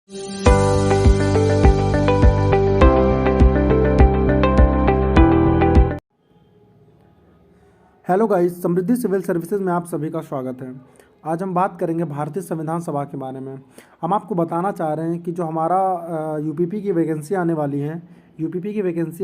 Hello guys, समृद्धि civil services में आप सभी का स्वागत है। आज हम बात करेंगे भारतीय संविधान सभा के बारे में। हम आपको बताना चाह रहे हैं कि जो हमारा यूपीपी की वैकेंसी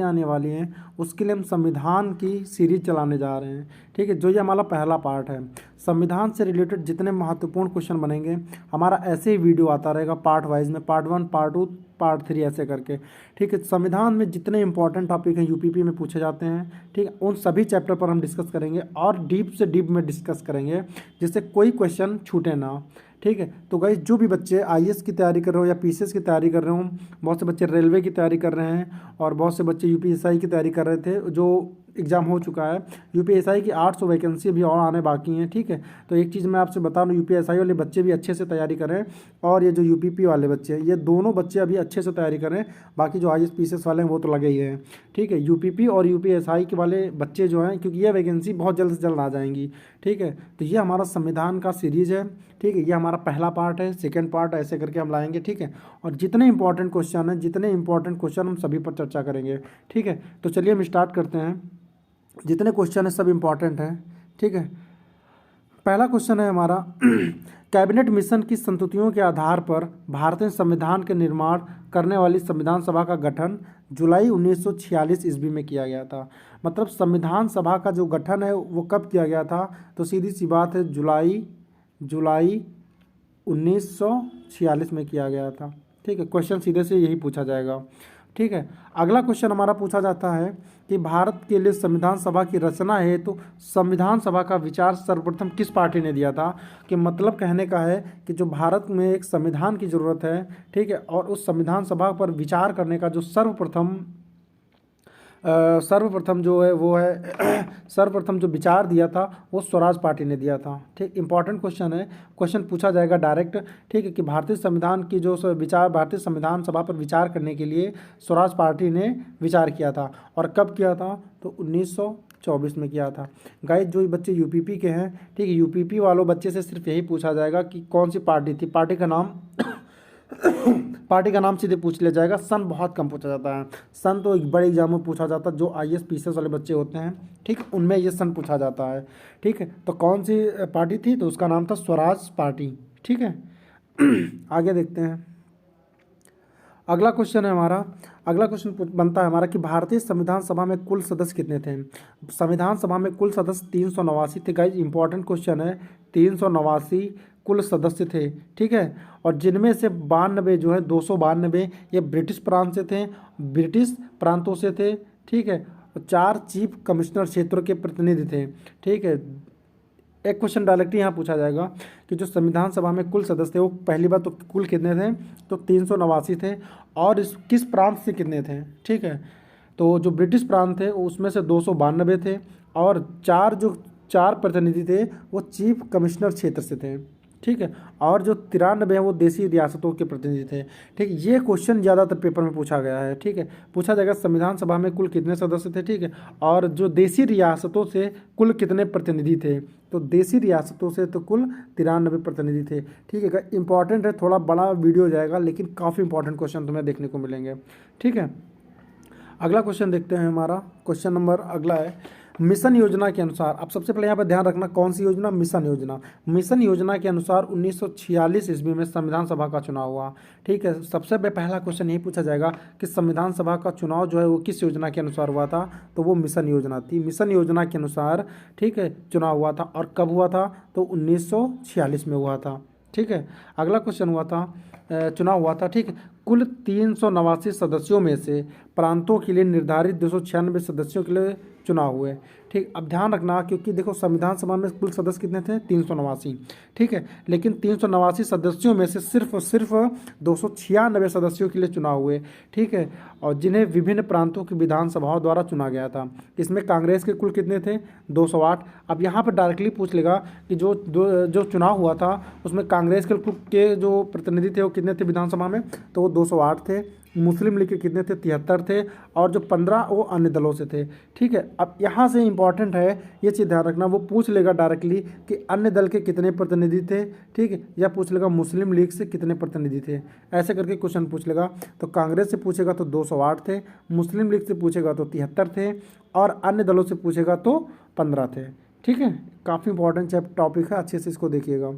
आने वाली हैं, उसके लिए हम संविधान की सीरीज चलाने जा रहे हैं। ठीक है, जो ये हमारा पहला पार्ट है। संविधान से रिलेटेड जितने महत्वपूर्ण क्वेश्चन बनेंगे, हमारा ऐसे ही वीडियो आता रहेगा पार्ट वाइज में, पार्ट 1, पार्ट 2, पार्ट 3 ऐसे करके। ठीक है, संविधान में जितने इंपॉर्टेंट टॉपिक हैं यूपीपी में पूछे जाते हैं, ठीक है, उन सभी चैप्टर पर हम डिस्कस करेंगे और डीप से डीप में डिस्कस करेंगे, जिससे कोई क्वेश्चन छूटे ना। ठीक है, तो गाइस जो भी बच्चे आईएएस की तैयारी कर रहे हो या पीसीएस की तैयारी कर रहे हो, बहुत से बच्चे रेलवे की तैयारी कर रहे हैं और बहुत से बच्चे यूपीएसआई की तैयारी कर रहे थे, जो एग्ज़ाम हो चुका है। यूपीएसआई की 800 वैकेंसी अभी और आने बाकी हैं। ठीक है, तो एक चीज़ मैं आपसे बता दूँ, यूपीएसआई वाले बच्चे भी अच्छे से तैयारी करें और ये जो यूपीपी वाले बच्चे हैं, ये दोनों बच्चे अभी अच्छे से तैयारी करें। बाकी जो आईएएस पीसीएस वाले हैं वो तो लगे ही हैं। ठीक है, यूपीपी और यूपीएसआई के वाले बच्चे जो हैं, क्योंकि ये वैकेंसी बहुत जल्द से जल्द आ जाएंगी। ठीक है, तो ये हमारा संविधान का सीरीज़ है। ठीक है, ये हमारा पहला पार्ट है, सेकंड पार्ट ऐसे करके हम लाएंगे। ठीक है, और जितने इंपॉर्टेंट क्वेश्चन हम सभी पर चर्चा करेंगे। ठीक है, तो चलिए हम स्टार्ट करते हैं। जितने क्वेश्चन हैं सब इंपॉर्टेंट हैं। ठीक है, पहला क्वेश्चन है हमारा कैबिनेट मिशन की संस्तुतियों के आधार पर भारतीय संविधान के निर्माण करने वाली संविधान सभा का गठन जुलाई 1946 ईस्वी में किया गया था। मतलब संविधान सभा का जो गठन है वो कब किया गया था, तो सीधी सी बात है, जुलाई 1946 में किया गया था। ठीक है, क्वेश्चन सीधे से यही पूछा जाएगा। ठीक है, अगला क्वेश्चन हमारा पूछा जाता है कि भारत के लिए संविधान सभा की रचना है, तो संविधान सभा का विचार सर्वप्रथम किस पार्टी ने दिया था। कि मतलब कहने का है कि जो भारत में एक संविधान की ज़रूरत है, ठीक है, और उस संविधान सभा पर विचार करने का जो सर्वप्रथम जो है वो है सर्वप्रथम जो विचार दिया था वो स्वराज पार्टी ने दिया था। ठीक, इंपॉर्टेंट क्वेश्चन है, क्वेश्चन पूछा जाएगा डायरेक्ट। ठीक है, कि भारतीय संविधान की जो विचार भारतीय संविधान सभा पर विचार करने के लिए स्वराज पार्टी ने विचार किया था, और कब किया था, तो 1924 में किया था। गाइस जो बच्चे यूपीपी के हैं, ठीक है, यूपीपी वालों बच्चे से सिर्फ यही पूछा जाएगा कि कौन सी पार्टी थी, पार्टी का नाम सीधे पूछ लिया जाएगा। सन बहुत कम पूछा जाता है, सन तो एक बड़े एग्जाम में पूछा जाता है, जो आईएएस पीसीएस वाले बच्चे होते हैं, ठीक, उनमें ये सन पूछा जाता है। ठीक है, तो कौन सी पार्टी थी, तो उसका नाम था स्वराज पार्टी। ठीक है आगे देखते हैं। अगला क्वेश्चन बनता है हमारा कि भारतीय संविधान सभा में कुल सदस्य कितने थे। संविधान सभा में कुल सदस्य 389 थे। गाइस इंपॉर्टेंट क्वेश्चन है, 389 कुल सदस्य थे। ठीक है, और जिनमें से 92 जो है 292 ये ब्रिटिश प्रांतों से थे। ठीक है, 4 चीफ कमिश्नर क्षेत्रों के प्रतिनिधि थे। ठीक है, एक क्वेश्चन डायरेक्टली यहाँ पूछा जाएगा कि जो संविधान सभा में कुल सदस्य थे वो पहली बात तो कुल कितने थे, तो 389 थे, और इस किस प्रांत से कितने थे। ठीक है, तो जो ब्रिटिश प्रांत थे उसमें से 292 थे, और 4 प्रतिनिधि थे वो चीफ कमिश्नर क्षेत्र से थे। ठीक है, और जो 93 है वो देसी रियासतों के प्रतिनिधि थे। ठीक, ये क्वेश्चन ज़्यादातर पेपर में पूछा गया है। ठीक है, पूछा जाएगा संविधान सभा में कुल कितने सदस्य थे। ठीक है, और जो देसी रियासतों से कुल कितने प्रतिनिधि थे, तो देसी रियासतों से तो कुल 93 प्रतिनिधि थे। ठीक है, इंपॉर्टेंट है, थोड़ा बड़ा वीडियो जाएगा लेकिन काफ़ी इंपॉर्टेंट क्वेश्चन तुम्हें देखने को मिलेंगे। ठीक है, अगला क्वेश्चन देखते हैं। हमारा क्वेश्चन नंबर अगला है मिशन योजना के अनुसार। अब सबसे पहले यहाँ पर ध्यान रखना, कौन सी योजना, मिशन योजना के अनुसार 1946 ईस्वी में संविधान सभा का चुनाव हुआ। ठीक है, सबसे पहला क्वेश्चन यही पूछा जाएगा कि संविधान सभा का चुनाव जो है वो किस योजना के अनुसार हुआ था, तो वो मिशन योजना थी। मिशन योजना के अनुसार, ठीक है, चुनाव हुआ था, और कब हुआ था, तो 1946 में हुआ था। ठीक है, अगला क्वेश्चन चुनाव हुआ था। ठीक है, कुल 389 सदस्यों में से प्रांतों के लिए निर्धारित 296 सदस्यों के लिए चुनाव हुए। ठीक, अब ध्यान रखना, क्योंकि देखो संविधान सभा में कुल सदस्य कितने थे, 389। ठीक है, लेकिन 389 सदस्यों में से सिर्फ 296 सदस्यों के लिए चुनाव हुए। ठीक है, और जिन्हें विभिन्न प्रांतों की विधानसभाओं द्वारा चुना गया था। इसमें कांग्रेस के कुल कितने थे, 208। अब यहाँ पर डायरेक्टली पूछ लेगा कि जो चुनाव हुआ था उसमें कांग्रेस के जो प्रतिनिधि थे वो कितने थे विधानसभा में, तो वो 208 थे, मुस्लिम लीग के कितने थे, 73 थे, और जो 15 वो अन्य दलों से थे। ठीक है, अब यहाँ से इंपॉर्टेंट है ये चीज़ ध्यान रखना, वो पूछ लेगा डायरेक्टली कि अन्य दल के कितने प्रतिनिधि थे, ठीक है, या पूछ लेगा मुस्लिम लीग से कितने प्रतिनिधि थे, ऐसे करके क्वेश्चन पूछ लेगा। तो कांग्रेस से पूछेगा तो 208 थे, मुस्लिम लीग से पूछेगा तो 73 थे, और अन्य दलों से पूछेगा तो 15 थे। ठीक है, काफ़ी इंपॉर्टेंट टॉपिक है, अच्छे से इसको देखिएगा।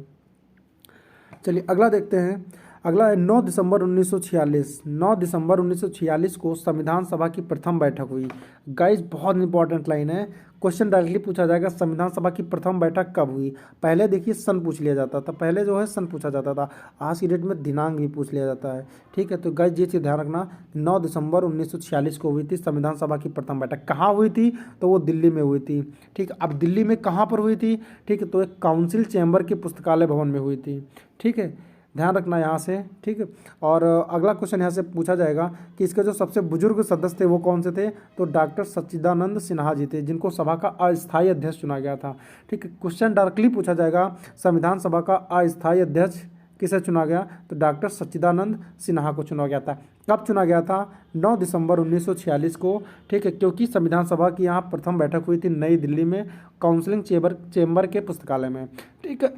चलिए अगला देखते हैं। अगला है 9 दिसंबर 1946। 9 दिसंबर 1946 को संविधान सभा की प्रथम बैठक हुई। गाइस बहुत इंपॉर्टेंट लाइन है, क्वेश्चन डायरेक्टली पूछा जाएगा संविधान सभा की प्रथम बैठक कब हुई। पहले देखिए सन पूछ लिया जाता था, पहले जो है सन पूछा जाता था, आज की डेट में दिनांक भी पूछ लिया जाता है। ठीक है, तो गाइस ये चीज़ ध्यान रखना, 9 दिसंबर 1946 को हुई थी संविधान सभा की प्रथम बैठक। कहाँ हुई थी, तो वो दिल्ली में हुई थी। ठीक, अब दिल्ली में कहाँ पर हुई थी, ठीक है, तो एक काउंसिल चैम्बर के पुस्तकालय भवन में हुई थी। ठीक है, ध्यान रखना यहाँ से। ठीक है, और अगला क्वेश्चन यहाँ से पूछा जाएगा कि इसके जो सबसे बुजुर्ग सदस्य थे वो कौन से थे, तो डॉक्टर सच्चिदानंद सिन्हा जी थे, जिनको सभा का अस्थायी अध्यक्ष चुना गया था। ठीक है, क्वेश्चन डायरेक्टली पूछा जाएगा संविधान सभा का अस्थायी अध्यक्ष किसे चुना गया, तो डॉक्टर सच्चिदानंद सिन्हा को चुना गया था। कब चुना गया था, 9 दिसंबर 1946 को। ठीक है, क्योंकि संविधान सभा की यहाँ प्रथम बैठक हुई थी नई दिल्ली में, काउंसिलिंग चेम्बर के पुस्तकालय में। ठीक है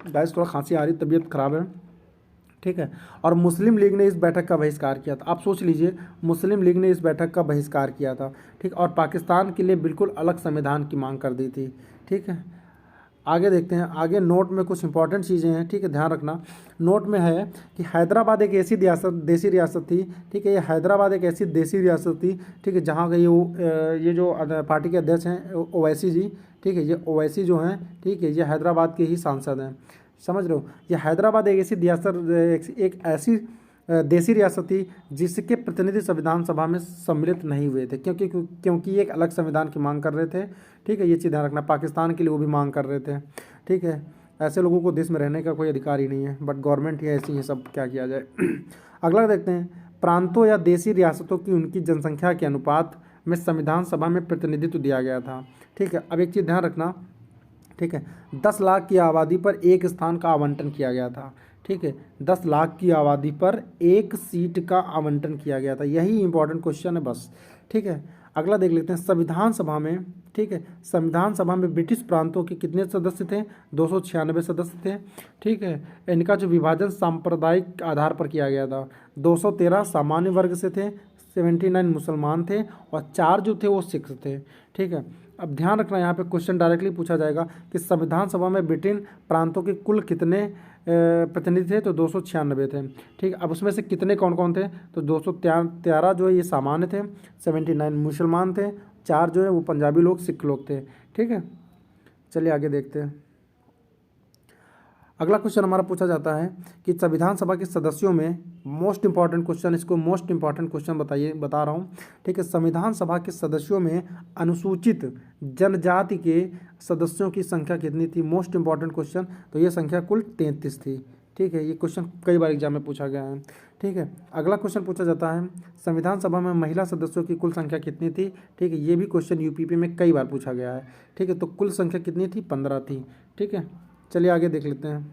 गाइस थोड़ा खांसी आ रही, तबीयत खराब है। ठीक है, और मुस्लिम लीग ने इस बैठक का बहिष्कार किया था। आप सोच लीजिए, मुस्लिम लीग ने इस बैठक का बहिष्कार किया था। ठीक, और पाकिस्तान के लिए बिल्कुल अलग संविधान की मांग कर दी थी। ठीक है, आगे देखते हैं। आगे नोट में कुछ इंपॉर्टेंट चीज़ें हैं। ठीक है, ध्यान रखना, नोट में है कि हैदराबाद एक ऐसी देसी रियासत थी। ठीक है, ये हैदराबाद एक ऐसी देसी रियासत थी। ठीक है, जहाँ का ये जो पार्टी के अध्यक्ष हैं ओवैसी जी, ठीक है, ये ओवैसी जो हैं, ठीक है, ये हैदराबाद के ही सांसद हैं। समझ रहे हो, ये हैदराबाद एक ऐसी रियासत, एक ऐसी देसी रियासत थी जिसके प्रतिनिधि संविधान सभा में सम्मिलित नहीं हुए थे, क्योंकि ये एक अलग संविधान की मांग कर रहे थे। ठीक है, ये चीज़ ध्यान रखना, पाकिस्तान के लिए वो भी मांग कर रहे थे। ठीक है, ऐसे लोगों को देश में रहने का कोई अधिकार ही नहीं है, बट गवर्नमेंट ही ऐसी है, सब क्या किया जाए। अगला देखते हैं, प्रांतों या देसी रियासतों की उनकी जनसंख्या के अनुपात में संविधान सभा में प्रतिनिधित्व दिया गया था। ठीक है, अब एक चीज़ ध्यान रखना, ठीक है, 10 लाख की आबादी पर एक स्थान का आवंटन किया गया था। ठीक है, 10 लाख की आबादी पर एक सीट का आवंटन किया गया था, यही इंपॉर्टेंट क्वेश्चन है बस। ठीक है, अगला देख लेते हैं, संविधान सभा में, ठीक है, संविधान सभा में ब्रिटिश प्रांतों के कितने सदस्य थे, 296 सदस्य थे। ठीक है, इनका जो विभाजन सांप्रदायिक आधार पर किया गया था, 213 सामान्य वर्ग से थे, 79 मुसलमान थे, और 4 जो थे वो सिख थे। ठीक है, अब ध्यान रखना, यहाँ पे क्वेश्चन डायरेक्टली पूछा जाएगा कि संविधान सभा में ब्रिटेन प्रांतों के कुल कितने प्रतिनिधि थे, तो 296 थे। ठीक, अब उसमें से कितने कौन कौन थे, तो 213 जो है ये सामान्य थे, 79 मुसलमान थे, 4 जो है वो पंजाबी लोग, सिख लोग थे। ठीक है, चलिए आगे देखते हैं। अगला क्वेश्चन हमारा पूछा जाता है कि संविधान सभा के सदस्यों में, मोस्ट इंपॉर्टेंट क्वेश्चन, इसको मोस्ट इंपॉर्टेंट क्वेश्चन बता रहा हूँ। ठीक है, संविधान सभा के सदस्यों में अनुसूचित जनजाति के सदस्यों की संख्या कितनी थी, मोस्ट इंपॉर्टेंट क्वेश्चन, तो ये संख्या कुल 33 थी। ठीक है, ये क्वेश्चन कई बार एग्जाम में पूछा गया है। ठीक है, अगला क्वेश्चन पूछा जाता है, संविधान सभा में महिला सदस्यों की कुल संख्या कितनी थी। ठीक है, ये भी क्वेश्चन यूपीपी में कई बार पूछा गया है। ठीक है, तो कुल संख्या कितनी थी, 15 थी। ठीक है, चलिए आगे देख लेते हैं।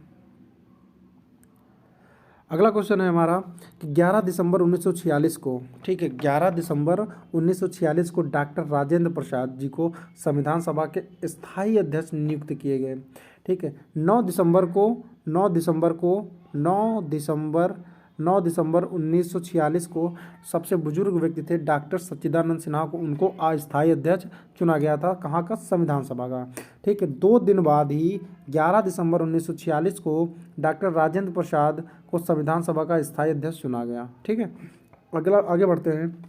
अगला क्वेश्चन है हमारा कि 11 दिसंबर 1946 को, ठीक है, 11 दिसंबर 1946 को डॉक्टर राजेंद्र प्रसाद जी को संविधान सभा के स्थायी अध्यक्ष नियुक्त किए गए। ठीक है, 9 दिसंबर 1946 को सबसे बुजुर्ग व्यक्ति थे डॉक्टर सच्चिदानंद सिन्हा को, उनको अस्थायी अध्यक्ष चुना गया था, कहाँ का, संविधान सभा का। ठीक है, 2 दिन बाद ही 11 दिसंबर 1946 को डॉक्टर राजेंद्र प्रसाद को संविधान सभा का स्थायी अध्यक्ष चुना गया। ठीक है, अगला आगे बढ़ते हैं।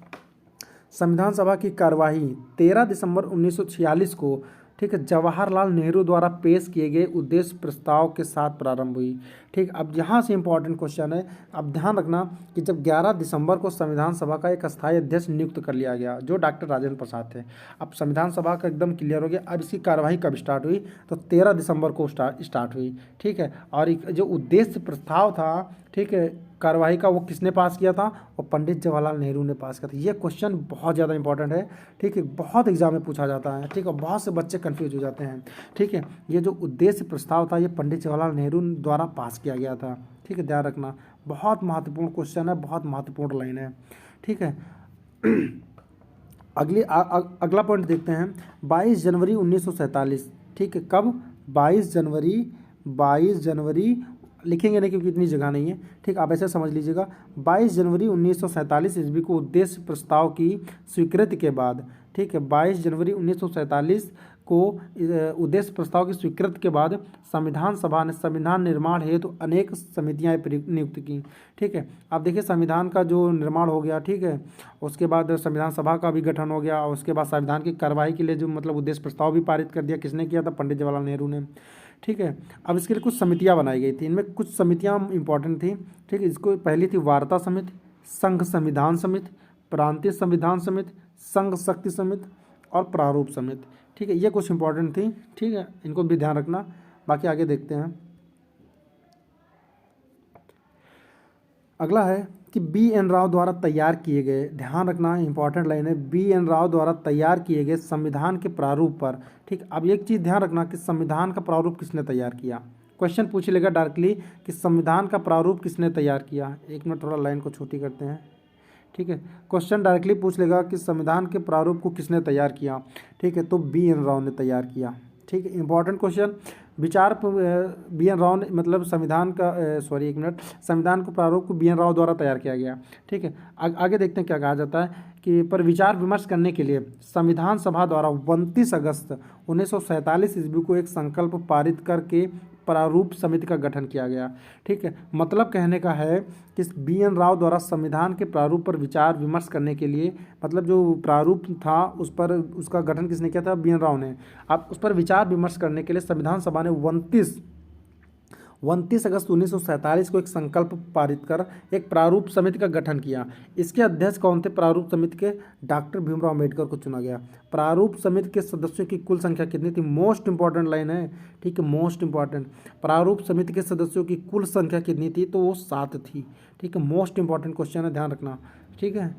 संविधान सभा की कार्यवाही 13 दिसंबर 1946 को, ठीक है, जवाहरलाल नेहरू द्वारा पेश किए गए उद्देश्य प्रस्ताव के साथ प्रारंभ हुई। ठीक, अब यहाँ से इंपॉर्टेंट क्वेश्चन है, अब ध्यान रखना कि जब 11 दिसंबर को संविधान सभा का एक अस्थायी अध्यक्ष नियुक्त कर लिया गया जो डॉक्टर राजेंद्र प्रसाद थे, अब संविधान सभा का एकदम क्लियर हो गया। अब इसकी कार्यवाही कब स्टार्ट हुई, तो 13 दिसंबर को स्टार्ट हुई। ठीक है, और जो उद्देश्य प्रस्ताव था, ठीक है, कार्यवाही का, वो किसने पास किया था, वो पंडित जवाहरलाल नेहरू ने पास किया था। ये क्वेश्चन बहुत ज़्यादा इंपॉर्टेंट है। ठीक है, बहुत एग्जाम में पूछा जाता है। ठीक है, बहुत से बच्चे कंफ्यूज हो जाते हैं। ठीक है, ये जो उद्देश्य प्रस्ताव था ये पंडित जवाहरलाल नेहरू द्वारा पास किया गया था। ठीक है, ध्यान रखना, बहुत महत्वपूर्ण क्वेश्चन है, बहुत महत्वपूर्ण लाइन है, ठीक है। अगला पॉइंट देखते हैं, 22 जनवरी 1947, ठीक है, कब? 22 जनवरी लिखेंगे नहीं क्योंकि इतनी जगह नहीं है, ठीक, आप ऐसे समझ लीजिएगा। 22 जनवरी 1947 ईस्वी को उद्देश्य प्रस्ताव की स्वीकृति के बाद, ठीक है, 22 जनवरी 1947 को उद्देश्य प्रस्ताव की स्वीकृति के बाद संविधान सभा ने संविधान निर्माण हेतु अनेक समितियां नियुक्त की, ठीक है। अब देखिए संविधान का जो निर्माण हो गया, ठीक है, उसके बाद संविधान सभा का भी गठन हो गया, और उसके बाद संविधान की कार्रवाई के लिए जो मतलब उद्देश्य प्रस्ताव भी पारित कर दिया, किसने किया था? पंडित जवाहरलाल नेहरू ने, ठीक है। अब इसके लिए कुछ समितियां बनाई गई थी, इनमें कुछ समितियां इंपॉर्टेंट थी, ठीक है। इसको पहली थी वार्ता समिति, संघ संविधान समिति, प्रांतीय संविधान समिति, संघ शक्ति समिति और प्रारूप समिति, ठीक है। ये कुछ इंपॉर्टेंट थी, ठीक है, इनको भी ध्यान रखना। बाकी आगे देखते हैं। अगला है कि B.N. राव द्वारा तैयार किए गए, ध्यान रखना इंपॉर्टेंट लाइन है, B.N. राव द्वारा तैयार किए गए संविधान के प्रारूप पर, ठीक। अब एक चीज़ ध्यान रखना कि संविधान का प्रारूप किसने तैयार किया। क्वेश्चन पूछ लेगा डायरेक्टली कि संविधान का प्रारूप किसने तैयार किया। एक मिनट थोड़ा लाइन को छोटी करते हैं, ठीक है। क्वेश्चन डायरेक्टली पूछ लेगा कि संविधान के प्रारूप को किसने तैयार किया, ठीक है, तो B.N. राव ने तैयार किया, ठीक है। इंपॉर्टेंट क्वेश्चन, विचार B.N. राव ने मतलब संविधान का एक मिनट, संविधान के प्रारूप को B.N. राव द्वारा तैयार किया गया, ठीक है। आगे देखते हैं क्या कहा जाता है कि पर विचार विमर्श करने के लिए संविधान सभा द्वारा 29 अगस्त 1947 ईस्वी को एक संकल्प पारित करके प्रारूप समिति का गठन किया गया, ठीक है। मतलब कहने का है कि B.N. राव द्वारा संविधान के प्रारूप पर विचार विमर्श करने के लिए, मतलब जो प्रारूप था उस पर उसका गठन किसने किया था? B.N. राव ने। अब उस पर विचार विमर्श करने के लिए संविधान सभा ने 29 अगस्त 1947 को एक संकल्प पारित कर एक प्रारूप समिति का गठन किया। इसके अध्यक्ष कौन थे? प्रारूप समिति के डॉक्टर भीमराव अम्बेडकर को चुना गया। प्रारूप समिति के सदस्यों की कुल संख्या कितनी थी? मोस्ट इंपॉर्टेंट लाइन है, ठीक है, मोस्ट इंपॉर्टेंट। प्रारूप समिति के सदस्यों की कुल संख्या कितनी थी? तो वो 7 थी, ठीक है। मोस्ट इंपॉर्टेंट क्वेश्चन है, ध्यान रखना, ठीक है।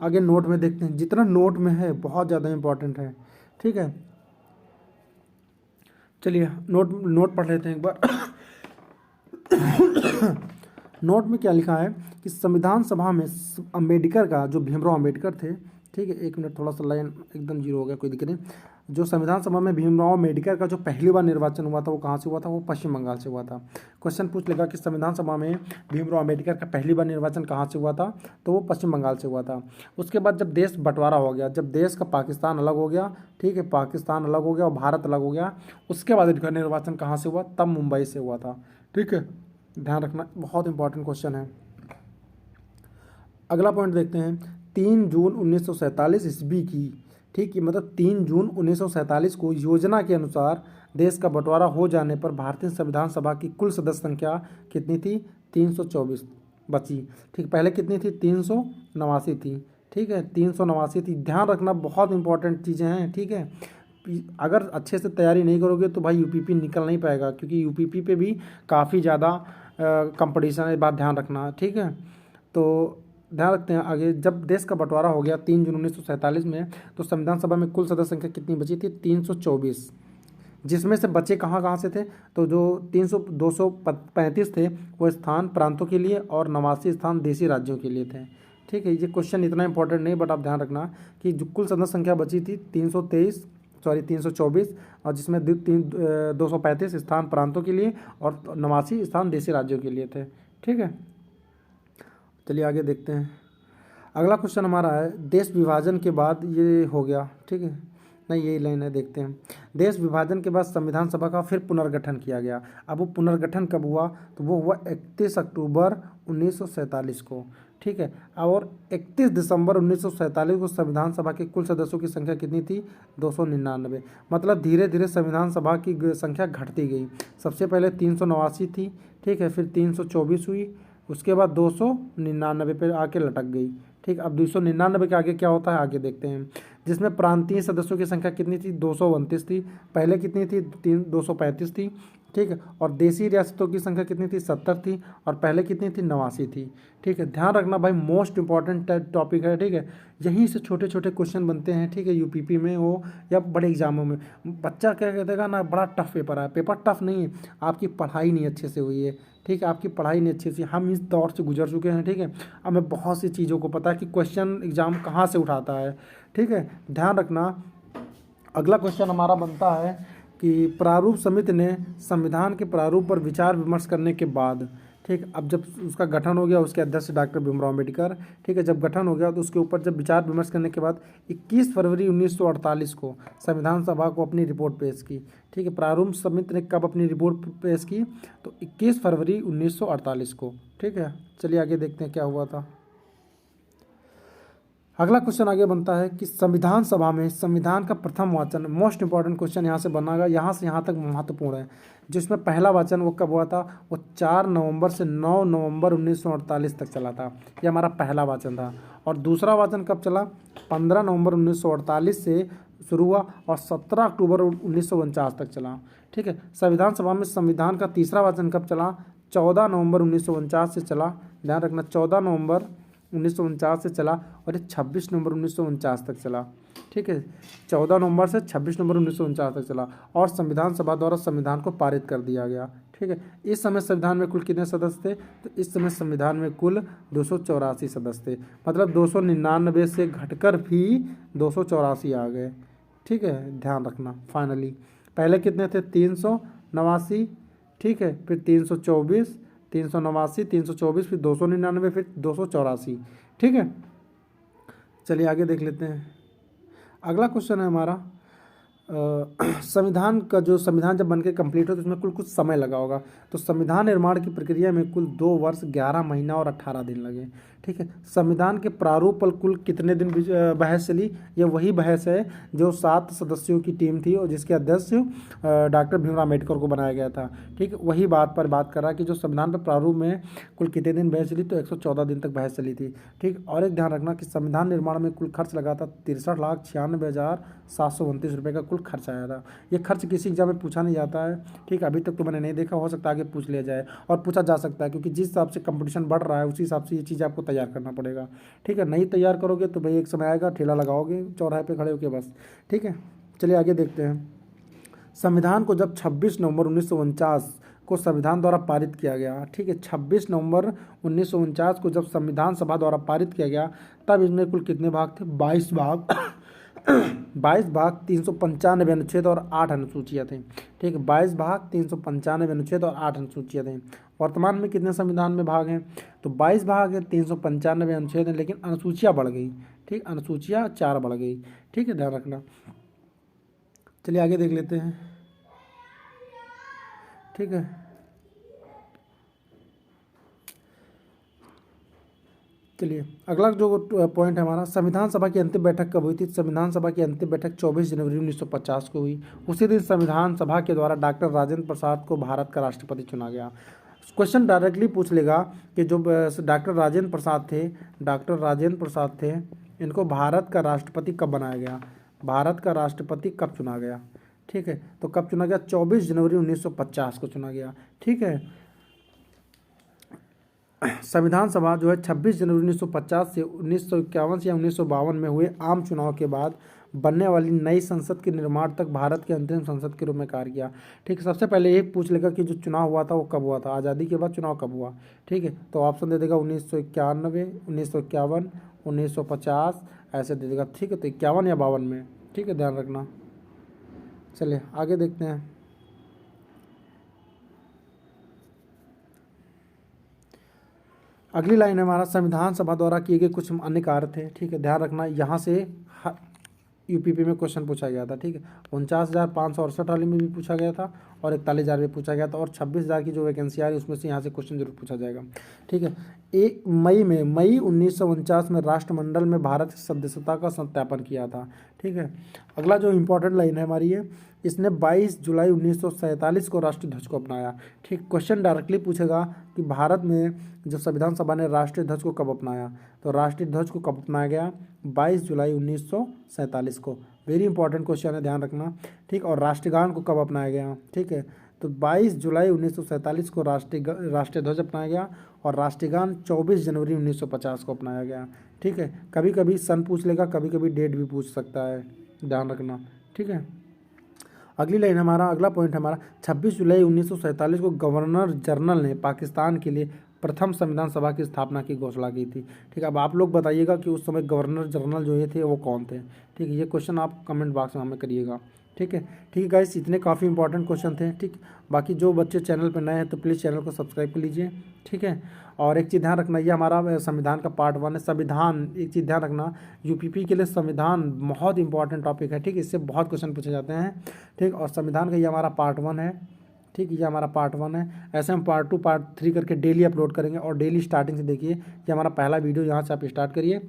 आगे नोट में देखते हैं, जितना नोट में है बहुत ज़्यादा इंपॉर्टेंट है, ठीक है। चलिए नोट पढ़ लेते हैं एक बार। नोट में क्या लिखा है कि संविधान सभा में अम्बेडकर का, जो भीमराव अम्बेडकर थे, ठीक है, एक मिनट थोड़ा सा लाइन एकदम जीरो हो गया, कोई दिक्कत नहीं। जो संविधान सभा में भीमराव अम्बेडकर का जो पहली बार निर्वाचन हुआ था वो कहाँ से हुआ था? वो पश्चिम बंगाल से हुआ था। क्वेश्चन पूछ लेगा कि संविधान सभा में भीमराव अम्बेडकर का पहली बार निर्वाचन कहाँ से हुआ था? तो वो पश्चिम बंगाल से हुआ था। उसके बाद जब देश बंटवारा हो गया, जब देश का पाकिस्तान अलग हो गया, ठीक है, पाकिस्तान अलग हो गया और भारत अलग हो गया, उसके बाद इनका निर्वाचन कहाँ से हुआ? तब मुंबई से हुआ था, ठीक है, ध्यान रखना, बहुत इंपॉर्टेंट क्वेश्चन है। अगला पॉइंट देखते हैं, 3 जून 1947 ईस्वी की, ठीक है, मतलब 3 जून 1947 को योजना के अनुसार देश का बंटवारा हो जाने पर भारतीय संविधान सभा की कुल सदस्य संख्या कितनी थी? 324 बची, ठीक। पहले कितनी थी? 389 थी, ठीक है, 389 थी। ध्यान रखना, बहुत इंपॉर्टेंट चीज़ें हैं, ठीक है। अगर अच्छे से तैयारी नहीं करोगे तो भाई यूपीपी निकल नहीं पाएगा, क्योंकि यूपीपी पे भी काफ़ी ज़्यादा कंपटीशन है, बात ध्यान रखना, ठीक है। तो ध्यान रखते हैं आगे, जब देश का बंटवारा हो गया 3 जून 1947 में, तो संविधान सभा में कुल सदस्य संख्या कितनी बची थी? 324, जिसमें से बचे कहाँ कहाँ से थे? तो जो 235 थे वो स्थान प्रांतों के लिए और 89 स्थान देशी राज्यों के लिए थे, ठीक है। ये क्वेश्चन इतना इंपॉर्टेंट नहीं, बट आप ध्यान रखना कि जो कुल सदस्य संख्या बची थी 324, और जिसमें 235 स्थान प्रांतों के लिए और 89 स्थान देशी राज्यों के लिए थे, ठीक है। चलिए आगे देखते हैं। अगला क्वेश्चन हमारा है, देश विभाजन के बाद, ये हो गया, ठीक है, नहीं यही लाइन है, देखते हैं। देश विभाजन के बाद संविधान सभा का फिर पुनर्गठन किया गया। अब वो पुनर्गठन कब हुआ? तो वो हुआ 31 अक्टूबर 1947 को, ठीक है। और 31 दिसंबर 1947 को संविधान सभा के कुल सदस्यों की संख्या कितनी थी? 299। मतलब धीरे धीरे संविधान सभा की संख्या घटती गई। सबसे पहले 389 थी, ठीक है, फिर 324 हुई, उसके बाद 299 पे आके लटक गई, ठीक। अब 299 के आगे क्या होता है आगे देखते हैं, जिसमें प्रांतीय सदस्यों की संख्या कितनी थी? 229 थी। पहले कितनी थी? 235 थी, ठीक है। और देसी रियासतों की संख्या कितनी थी? 70 थी। और पहले कितनी थी? 89 थी। ठीक है, ध्यान रखना भाई, मोस्ट इंपॉर्टेंट टॉपिक है। ठीक है, यहीं से छोटे छोटे क्वेश्चन बनते हैं। ठीक है, यूपीपी में हो या बड़े एग्जामों में। बच्चा क्या कहतेगा ना, बड़ा टफ पेपर है। पेपर टफ नहीं है, आपकी पढ़ाई नहीं अच्छे से हुई है। ठीक है, आपकी पढ़ाई नहीं अच्छी से, हम इस दौर से गुजर चुके हैं। ठीक है, हमें बहुत सी चीज़ों को पता है कि क्वेश्चन एग्जाम कहाँ से उठाता है। ठीक है, ध्यान रखना। अगला क्वेश्चन हमारा बनता है कि प्रारूप समिति ने संविधान के प्रारूप पर विचार विमर्श करने के बाद, ठीक, अब जब उसका गठन हो गया, उसके अध्यक्ष डॉक्टर भीमराव अम्बेडकर, ठीक है, जब गठन हो गया तो उसके ऊपर जब विचार विमर्श करने के बाद 21 फरवरी 1948 को संविधान सभा को अपनी रिपोर्ट पेश की। ठीक है, प्रारूप समिति ने कब अपनी रिपोर्ट पेश की? तो 21 फरवरी 1948 को। ठीक है, चलिए आगे देखते हैं क्या हुआ था। अगला क्वेश्चन आगे बनता है कि संविधान सभा में संविधान का प्रथम वाचन, मोस्ट इंपॉर्टेंट क्वेश्चन यहाँ से बनेगा, यहाँ से यहाँ तक महत्वपूर्ण है। जिसमें पहला वाचन वो कब हुआ था? वो 4 नवंबर से 9 नवंबर 1948 तक चला था। ये हमारा पहला वाचन था। और दूसरा वाचन कब चला? 15 नवंबर 1948 से शुरू हुआ और 17 अक्टूबर 1949 तक चला। ठीक है, संविधान सभा में संविधान का तीसरा वाचन कब चला? 14 नवंबर 1949 से चला। ध्यान रखना, 14 नवंबर 1949 से चला और ये 26 नवंबर 1949 तक चला। ठीक है, 14 नवंबर से 26 नवंबर 1949 तक चला और संविधान सभा द्वारा संविधान को पारित कर दिया गया। ठीक है, इस समय संविधान में कुल कितने सदस्य थे? तो इस समय संविधान में कुल 284 सदस्य थे। मतलब 299 से घटकर भी 284 आ गए। ठीक है, ध्यान रखना। फाइनली पहले कितने थे? 389। ठीक है, फिर 324, 389, 324, फिर 299, फिर 284। ठीक है, चलिए आगे देख लेते हैं। अगला क्वेश्चन है हमारा, संविधान का जो संविधान जब बनके कंप्लीट हो तो उसमें कुल कुछ समय लगा होगा। तो संविधान निर्माण की प्रक्रिया में कुल 2 वर्ष 11 महीना और 18 दिन लगे। ठीक है, संविधान के प्रारूप पर कुल कितने दिन बहस चली? ये वही बहस है जो 7 सदस्यों की टीम थी और जिसके अध्यक्ष डॉक्टर भीमराव अम्बेडकर को बनाया गया था। ठीक है, वही बात पर बात कर रहा है कि जो संविधान पर प्रारूप में कुल कितने दिन बहस चली? तो 114 दिन तक बहस चली थी। ठीक, और एक ध्यान रखना कि संविधान निर्माण में कुल खर्च लगा था 63,96,729 रुपये का कुल खर्च आया था। ये खर्च किसी एग्जाम में पूछा नहीं जाता है। ठीक, अभी तक तो मैंने नहीं देखा, हो सकता है आगे पूछ लिया जाए और पूछा जा सकता है, क्योंकि जिस हिसाब से कंपटीशन बढ़ रहा है उसी हिसाब से ये चीज़ आपको तैयार करना पड़ेगा। ठीक है, नहीं तैयार करोगे तो भाई एक समय आएगा ठेला लगाओगे चौराहे पे खड़े होके बस। ठीक है, चलिए आगे देखते हैं। संविधान को जब 26 नवंबर 1949 को संविधान द्वारा पारित किया गया। ठीक है, 26 नवंबर 1949 को जब संविधान सभा द्वारा पारित किया गया तब इसमें कुल कितने भाग थे? 22 भाग 22 भाग, 395 अनुच्छेद और 8 अनुसूचियाँ थी। ठीक है, 22 भाग, 395 अनुच्छेद और 8 अनुसूचियाँ थी। वर्तमान में कितने संविधान में भाग हैं? तो 22 भाग है, 395 अनुच्छेद हैं, लेकिन अनुसूचियाँ बढ़ गई। ठीक, अनुसूचियाँ 4 बढ़ गई। ठीक है, ध्यान रखना। चलिए आगे देख लेते हैं। ठीक है, चलिए अगला जो पॉइंट है हमारा, संविधान सभा की अंतिम बैठक कब हुई थी? संविधान सभा की अंतिम बैठक 24 जनवरी 1950 को हुई। उसी दिन संविधान सभा के द्वारा डॉक्टर राजेंद्र प्रसाद को भारत का राष्ट्रपति चुना गया। क्वेश्चन डायरेक्टली पूछ लेगा कि जो डॉक्टर राजेंद्र प्रसाद थे, इनको भारत का राष्ट्रपति कब बनाया गया? भारत का राष्ट्रपति कब चुना गया? ठीक है, तो कब चुना गया? 24 जनवरी 1950 को चुना गया। ठीक है, संविधान सभा जो है 26 जनवरी 1950 से 1951 या 1952 में हुए आम चुनाव के बाद बनने वाली नई संसद के निर्माण तक भारत के अंतरिम संसद के रूप में कार्य किया। ठीक है, सबसे पहले ये पूछ लेगा कि जो चुनाव हुआ था वो कब हुआ था, आज़ादी के बाद चुनाव कब हुआ। ठीक है, तो ऑप्शन दे देगा 1991, 1951, 1950 ऐसे दे देगा। ठीक है, तो 51 या 52 में। ठीक है, ध्यान रखना। चलिए आगे देखते हैं। अगली लाइन है हमारा, संविधान सभा द्वारा किए गए कुछ अन्य कार्य थे। ठीक है, ध्यान रखना, यहाँ से यूपीपी में क्वेश्चन पूछा गया था। ठीक है, 49,568 वाली में भी पूछा गया था और 41,000 में पूछा गया था और 26,000 की जो वैकेंसी आ रही है उसमें से यहाँ से क्वेश्चन जरूर पूछा जाएगा। ठीक है, मई 1949 में राष्ट्रमंडल में भारत की सदस्यता का सत्यापन किया था। ठीक है, अगला जो इम्पोर्टेंट लाइन है हमारी है, इसने 22 जुलाई 1947 को राष्ट्रीय ध्वज को अपनाया। ठीक, क्वेश्चन डायरेक्टली पूछेगा कि भारत में जब संविधान सभा ने राष्ट्रीय ध्वज को कब अपनाया, तो राष्ट्रीय ध्वज को कब अपनाया गया? 22 जुलाई 1947 को। वेरी इंपॉर्टेंट क्वेश्चन है, ध्यान रखना। ठीक, और राष्ट्रगान को कब अपनाया गया? ठीक है, तो 22 जुलाई 1947 को राष्ट्रीय ध्वज अपनाया गया और राष्ट्रीय गान 24 जनवरी 1950 को अपनाया गया। ठीक है, कभी कभी सन पूछ लेगा, कभी कभी डेट भी पूछ सकता है, ध्यान रखना। ठीक है, अगली लाइन अगला पॉइंट हमारा 26 जुलाई 1947 को गवर्नर जनरल ने पाकिस्तान के लिए प्रथम संविधान सभा की स्थापना की घोषणा की थी। ठीक है, अब आप लोग बताइएगा कि उस समय गवर्नर जनरल जो ये थे वो कौन थे। ठीक है, ये क्वेश्चन आप कमेंट बॉक्स में हमें करिएगा। ठीक है गाइस, इतने काफ़ी इंपॉर्टेंट क्वेश्चन थे। ठीक, बाकी जो बच्चे चैनल पर नए हैं तो प्लीज़ चैनल को सब्सक्राइब कर लीजिए। ठीक है, और एक चीज़ ध्यान रखना, ये हमारा संविधान का पार्ट 1 है। संविधान, एक चीज़ ध्यान रखना, यूपीपी के लिए संविधान बहुत इंपॉर्टेंट टॉपिक है। ठीक, इससे बहुत क्वेश्चन पूछे जाते हैं। ठीक, और संविधान का ये हमारा पार्ट 1 है। ठीक, ये हमारा पार्ट 1 है। ऐसे हम पार्ट 2 पार्ट 3 करके डेली अपलोड करेंगे और डेली स्टार्टिंग से देखिए। ये हमारा पहला वीडियो, यहाँ से आप स्टार्ट करिए।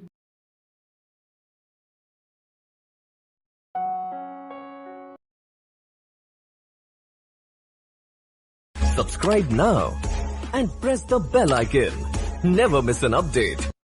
Subscribe now and press the bell icon. Never miss an update.